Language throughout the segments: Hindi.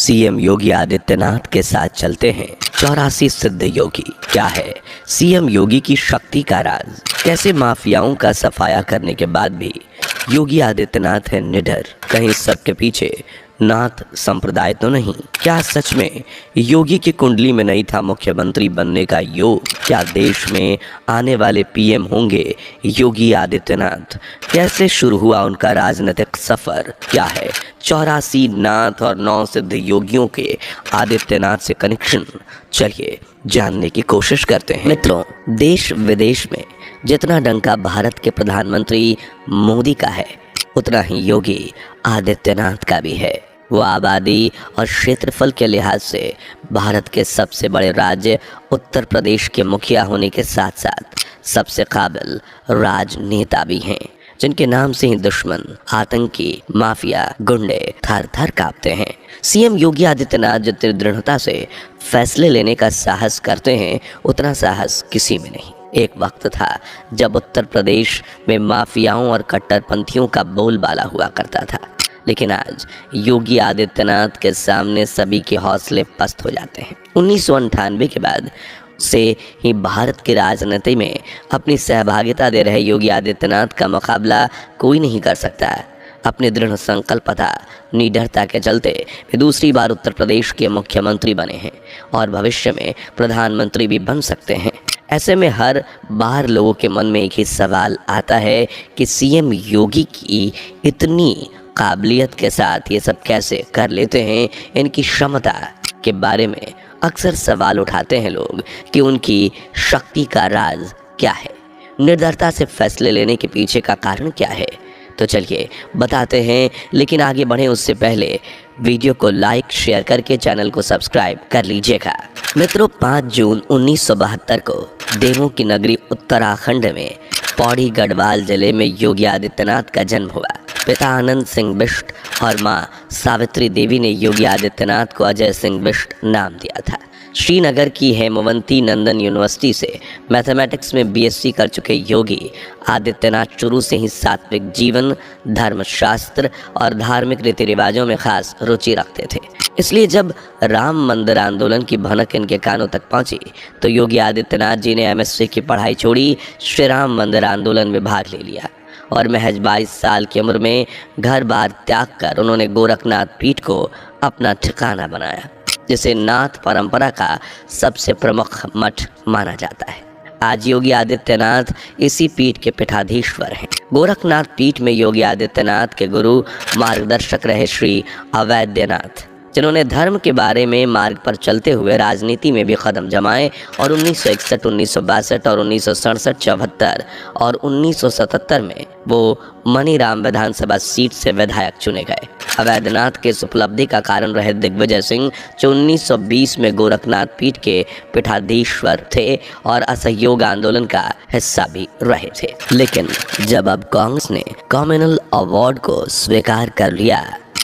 सीएम योगी आदित्यनाथ के साथ चलते हैं 84 सिद्ध योगी। क्या है सीएम योगी की शक्ति का राज? कैसे माफियाओं का सफाया करने के बाद भी योगी आदित्यनाथ है निडर? कहीं सबके पीछे नाथ संप्रदाय तो नहीं? क्या सच में योगी की कुंडली में नहीं था मुख्यमंत्री बनने का योग? क्या देश में आने वाले पीएम होंगे योगी आदित्यनाथ? कैसे शुरू हुआ उनका राजनीतिक सफर? क्या है 84 नाथ और 9 सिद्ध योगियों के आदित्यनाथ से कनेक्शन? चलिए जानने की कोशिश करते हैं। मित्रों, देश विदेश में जितना डंका भारत के प्रधानमंत्री मोदी का है, उतना ही योगी आदित्यनाथ का भी है। वो आबादी और क्षेत्रफल के लिहाज से भारत के सबसे बड़े राज्य उत्तर प्रदेश के मुखिया होने के साथ साथ सबसे काबिल राजनेता भी हैं, जिनके नाम से ही दुश्मन, आतंकी, माफिया, गुंडे थर थर कांपते हैं। सीएम योगी आदित्यनाथ जितनी दृढ़ता से फैसले लेने का साहस करते हैं, उतना साहस किसी में नहीं। एक वक्त था जब उत्तर प्रदेश में माफियाओं और कट्टरपंथियों का बोलबाला हुआ करता था, लेकिन आज योगी आदित्यनाथ के सामने सभी के हौसले पस्त हो जाते हैं। 1998 के बाद से ही भारत की राजनीति में अपनी सहभागिता दे रहे योगी आदित्यनाथ का मुकाबला कोई नहीं कर सकता। अपने दृढ़ संकल्पता, निडरता के चलते वे दूसरी बार उत्तर प्रदेश के मुख्यमंत्री बने हैं और भविष्य में प्रधानमंत्री भी बन सकते हैं। ऐसे में हर बार लोगों के मन में एक ही सवाल आता है कि सीएम योगी की इतनी काबिलियत के साथ ये सब कैसे कर लेते हैं? इनकी क्षमता के बारे में अक्सर सवाल उठाते हैं लोग कि उनकी शक्ति का राज क्या है? निर्दयता से फैसले लेने के पीछे का कारण क्या है? तो चलिए बताते हैं, लेकिन आगे बढ़े उससे पहले वीडियो को लाइक शेयर करके चैनल को सब्सक्राइब कर लीजिएगा। मित्रों, 5 जून 1972 को देवों की नगरी उत्तराखंड में पौड़ी गढ़वाल जिले में योगी आदित्यनाथ का जन्म हुआ। पिता आनंद सिंह बिष्ट और मां सावित्री देवी ने योगी आदित्यनाथ को अजय सिंह बिष्ट नाम दिया था। श्रीनगर की हेमवंती नंदन यूनिवर्सिटी से मैथमेटिक्स में बीएससी कर चुके योगी आदित्यनाथ शुरू से ही सात्विक जीवन, धर्मशास्त्र और धार्मिक रीति रिवाजों में खास रुचि रखते थे। इसलिए जब राम मंदिर आंदोलन की भनक इनके कानों तक पहुंची तो योगी आदित्यनाथ जी ने एमएससी की पढ़ाई छोड़ी, श्री राम मंदिर आंदोलन में भाग ले लिया और महज 22 साल की उम्र में घर बार त्याग कर उन्होंने गोरखनाथ पीठ को अपना ठिकाना बनाया, जिसे नाथ परंपरा का सबसे प्रमुख मठ माना जाता है। आज योगी आदित्यनाथ इसी पीठ के पीठाधीश्वर हैं। गोरखनाथ पीठ में योगी आदित्यनाथ के गुरु मार्गदर्शक रहे श्री अवैधनाथ, जिन्होंने धर्म के बारे में मार्ग पर चलते हुए राजनीति में भी कदम जमाए और 1961, 1962 और 1967, 74 और 1977 में वो मनीराम विधानसभा सीट से विधायक चुने गए। अवैधनाथ के इस उपलब्धि का कारण रहे दिग्विजय सिंह, जो 1920 में गोरखनाथ पीठ के पीठाधीश्वर थे और असहयोग आंदोलन का हिस्सा भी रहे थे। लेकिन जब अब कांग्रेस ने कम्युनल अवार्ड को स्वीकार कर लिया,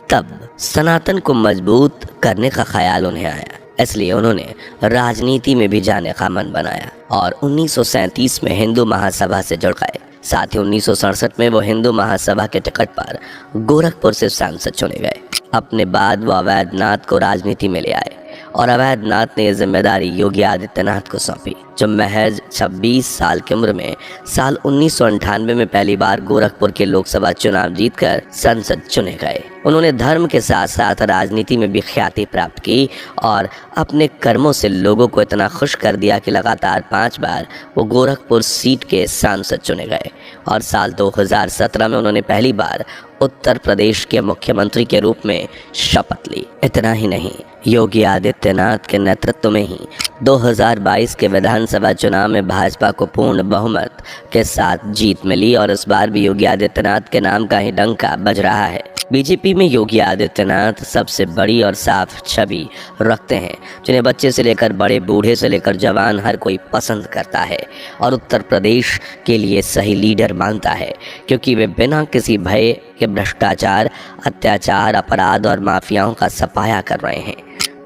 तब सनातन को मजबूत करने का ख्याल उन्हें आया। इसलिए उन्होंने राजनीति में भी जाने का मन बनाया और 1937 में हिंदू महासभा से जुड़ गए। साथ ही 1967 में वो हिंदू महासभा के टिकट पर गोरखपुर से सांसद चुने गए। अपने बाद वो अवैधनाथ को राजनीति में ले आए और अवैधनाथ ने जिम्मेदारी योगी आदित्यनाथ को सौंपी, जो महज 26 साल की उम्र में साल 1998 में पहली बार गोरखपुर के लोकसभा चुनाव जीतकर संसद चुने गए। उन्होंने धर्म के साथ साथ राजनीति में भी ख्याति प्राप्त की और अपने कर्मों से लोगों को इतना खुश कर दिया कि लगातार 5 बार वो गोरखपुर सीट के सांसद चुने गए और साल 2017 में उन्होंने पहली बार उत्तर प्रदेश के मुख्यमंत्री के रूप में शपथ ली। इतना ही नहीं, योगी आदित्यनाथ के नेतृत्व में ही 2022 के विधानसभा चुनाव में भाजपा को पूर्ण बहुमत के साथ जीत मिली और इस बार भी योगी आदित्यनाथ के नाम का ही डंका बज रहा है। बीजेपी में योगी आदित्यनाथ सबसे बड़ी और साफ छवि रखते हैं, जिन्हें बच्चे से लेकर बड़े, बूढ़े से लेकर जवान हर कोई पसंद करता है और उत्तर प्रदेश के लिए सही लीडर मानता है, क्योंकि वे बिना किसी भय के भ्रष्टाचार, अत्याचार, अपराध और माफियाओं का सफाया कर रहे हैं।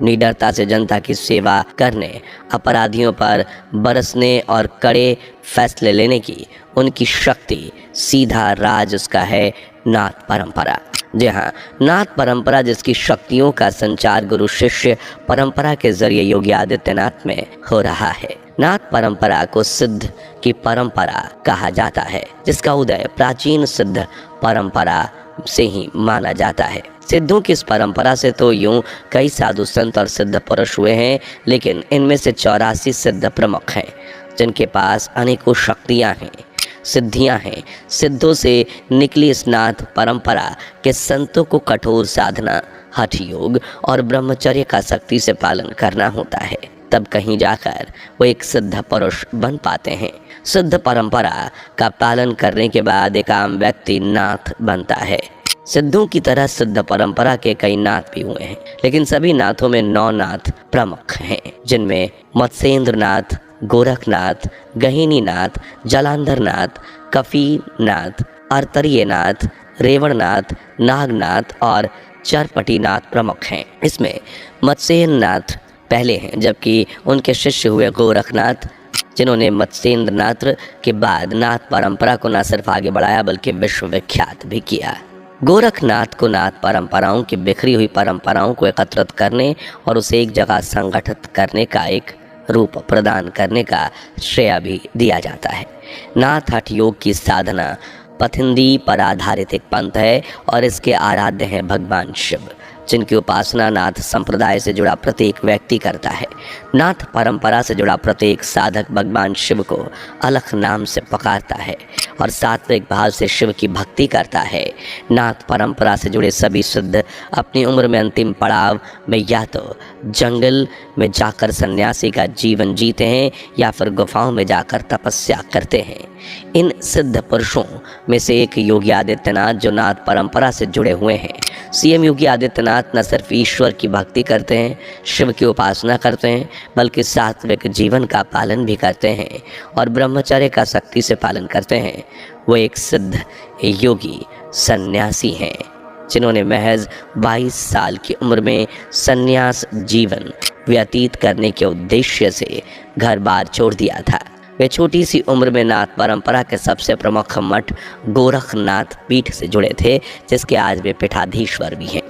निडरता से जनता की सेवा करने, अपराधियों पर बरसने और कड़े फैसले लेने की उनकी शक्ति, सीधा राज उसका है नाथ परंपरा। जी हाँ, नाथ परंपरा जिसकी शक्तियों का संचार गुरु शिष्य परंपरा के जरिए योगी आदित्यनाथ में हो रहा है। नाथ परंपरा को सिद्ध की परंपरा कहा जाता है, जिसका उदय प्राचीन सिद्ध परंपरा से ही माना जाता है। सिद्धों की इस परंपरा से तो यूं कई साधु संत और सिद्ध पुरुष हुए हैं, लेकिन इनमें से 84 सिद्ध प्रमुख हैं, जिनके पास अनेकों शक्तियां हैं, सिद्धियां हैं। सिद्धों से निकली इस नाथ परंपरा के संतों को कठोर साधना, हठ योग और ब्रह्मचर्य का सख्ती से पालन करना होता है, तब कहीं जाकर वो एक सिद्ध पुरुष बन पाते हैं। सिद्ध परंपरा का पालन करने के बाद एक आम व्यक्ति नाथ बनता है। सिद्धों की तरह सिद्ध परंपरा के कई नाथ भी हुए हैं, लेकिन सभी नाथों में 9 नाथ प्रमुख हैं, जिनमें मत्स्येंद्रनाथ, गोरखनाथ, गहिनीनाथ, जलांधरनाथ, कफीनाथ, अर्तरीयनाथ, रेवणनाथ, नागनाथ और चरपटीनाथ प्रमुख हैं। इसमें मत्स्येंद्रनाथ पहले हैं, जबकि उनके शिष्य हुए गोरखनाथ, जिन्होंने मत्स्येंद्रनाथ के बाद नाथ परंपरा को न सिर्फ आगे बढ़ाया बल्कि विश्व विख्यात भी किया। गोरखनाथ को नाथ परंपराओं की बिखरी हुई परंपराओं को एकत्रित करने और उसे एक जगह संगठित करने का एक रूप प्रदान करने का श्रेय भी दिया जाता है। नाथ हठ योग की साधना पथिंदी पर आधारित एक पंथ है और इसके आराध्य हैं भगवान शिव, जिनकी उपासना नाथ संप्रदाय से जुड़ा प्रत्येक व्यक्ति करता है। नाथ परंपरा से जुड़ा प्रत्येक साधक भगवान शिव को अलख नाम से पुकारता है और सात्विक भाव से शिव की भक्ति करता है। नाथ परंपरा से जुड़े सभी सिद्ध अपनी उम्र में अंतिम पड़ाव में या तो जंगल में जाकर सन्यासी का जीवन जीते हैं या फिर गुफाओं में जाकर तपस्या करते हैं। इन सिद्ध पुरुषों में से एक योगी आदित्यनाथ, जो नाथ परंपरा से जुड़े हुए हैं। सीएम योगी आदित्यनाथ न सिर्फ ईश्वर की भक्ति करते हैं, शिव की उपासना करते हैं, बल्कि सात्विक जीवन का पालन भी करते हैं और ब्रह्मचर्य का सख्ती से पालन करते हैं। वो एक सिद्ध योगी सन्यासी हैं, जिन्होंने महज 22 साल की उम्र में सन्यास जीवन व्यतीत करने के उद्देश्य से घर बार छोड़ दिया था। वे छोटी सी उम्र में नाथ परंपरा के सबसे प्रमुख मठ गोरखनाथ पीठ से जुड़े थे, जिसके आज वे पीठाधीश्वर भी हैं।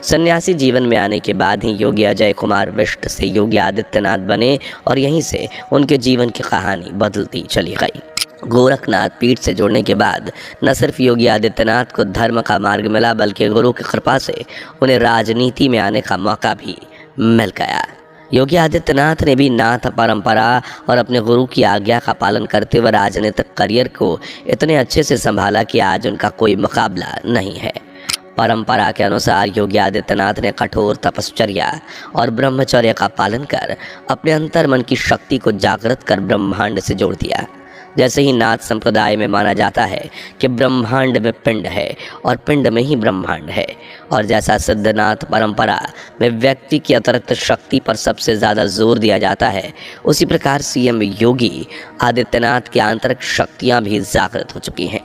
सन्यासी जीवन में आने के बाद ही योगी अजय कुमार विष्ट से योगी आदित्यनाथ बने और यहीं से उनके जीवन की कहानी बदलती चली गई। गोरखनाथ पीठ से जुड़ने के बाद न सिर्फ योगी आदित्यनाथ को धर्म का मार्ग मिला, बल्कि गुरु की कृपा से उन्हें राजनीति में आने का मौका भी मिल गया। योगी आदित्यनाथ ने भी नाथ परंपरा और अपने गुरु की आज्ञा का पालन करते हुए राजनीतिक करियर को इतने अच्छे से संभाला कि आज उनका कोई मुकाबला नहीं है। परंपरा के अनुसार योगी आदित्यनाथ ने कठोर तपश्चर्या और ब्रह्मचर्य का पालन कर अपने अंतर्मन की शक्ति को जागृत कर ब्रह्मांड से जोड़ दिया। जैसे ही नाथ संप्रदाय में माना जाता है कि ब्रह्मांड में पिंड है और पिंड में ही ब्रह्मांड है, और जैसा सिद्धनाथ परंपरा में व्यक्ति की अतिरिक्त शक्ति पर सबसे ज़्यादा जोर दिया जाता है, उसी प्रकार सीएम योगी आदित्यनाथ की आंतरिक शक्तियाँ भी जागृत हो चुकी हैं।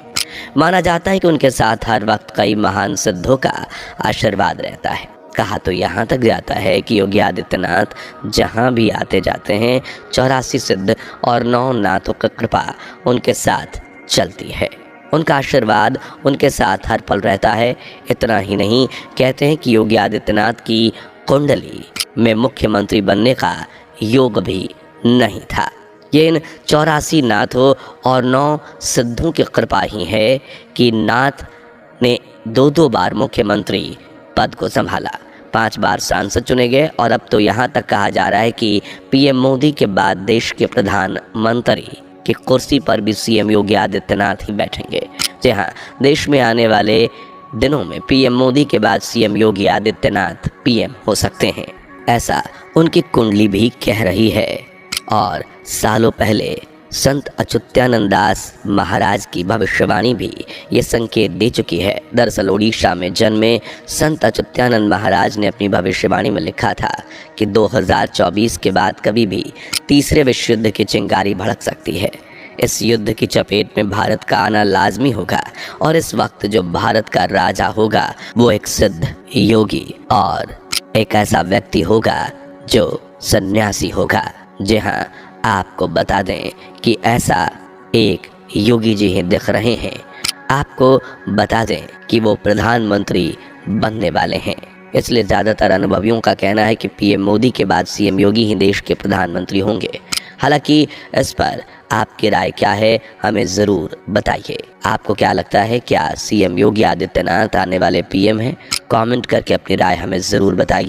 माना जाता है कि उनके साथ हर वक्त कई महान सिद्धों का आशीर्वाद रहता है। कहा तो यहाँ तक जाता है कि योगी आदित्यनाथ जहाँ भी आते जाते हैं 84 सिद्ध और 9 नाथों की कृपा उनके साथ चलती है। उनका आशीर्वाद उनके साथ हर पल रहता है। इतना ही नहीं, कहते हैं कि योगी आदित्यनाथ की कुंडली में मुख्यमंत्री बनने का योग भी नहीं था। ये इन 84 नाथों और 9 सिद्धों की कृपा ही है कि नाथ ने 2-2 बार मुख्यमंत्री पद को संभाला, 5 बार सांसद चुने गए और अब तो यहाँ तक कहा जा रहा है कि पीएम मोदी के बाद देश के प्रधानमंत्री की कुर्सी पर भी सीएम योगी आदित्यनाथ ही बैठेंगे। जी हाँ, देश में आने वाले दिनों में पीएम मोदी के बाद सीएम योगी आदित्यनाथ पीएम हो सकते हैं, ऐसा उनकी कुंडली भी कह रही है। और सालों पहले संत अच्युतानंद दास महाराज की भविष्यवाणी भी ये संकेत दे चुकी है। दरअसल उड़ीसा में जन्मे संत अच्युतानंद महाराज ने अपनी भविष्यवाणी में लिखा था कि 2024 के बाद कभी भी तीसरे विश्व युद्ध की चिंगारी भड़क सकती है। इस युद्ध की चपेट में भारत का आना लाजमी होगा और इस वक्त जो भारत का राजा होगा वो एक सिद्ध योगी और एक ऐसा व्यक्ति होगा जो सन्यासी होगा। जी हाँ, आपको बता दें कि ऐसा एक योगी जी ही दिख रहे हैं। आपको बता दें कि वो प्रधानमंत्री बनने वाले हैं। इसलिए ज़्यादातर अनुभवियों का कहना है कि पीएम मोदी के बाद सीएम योगी ही देश के प्रधानमंत्री होंगे। हालांकि इस पर आपकी राय क्या है, हमें ज़रूर बताइए। आपको क्या लगता है, क्या सीएम योगी आदित्यनाथ आने वाले पीएम हैं? कमेंट करके अपनी राय हमें ज़रूर बताइए।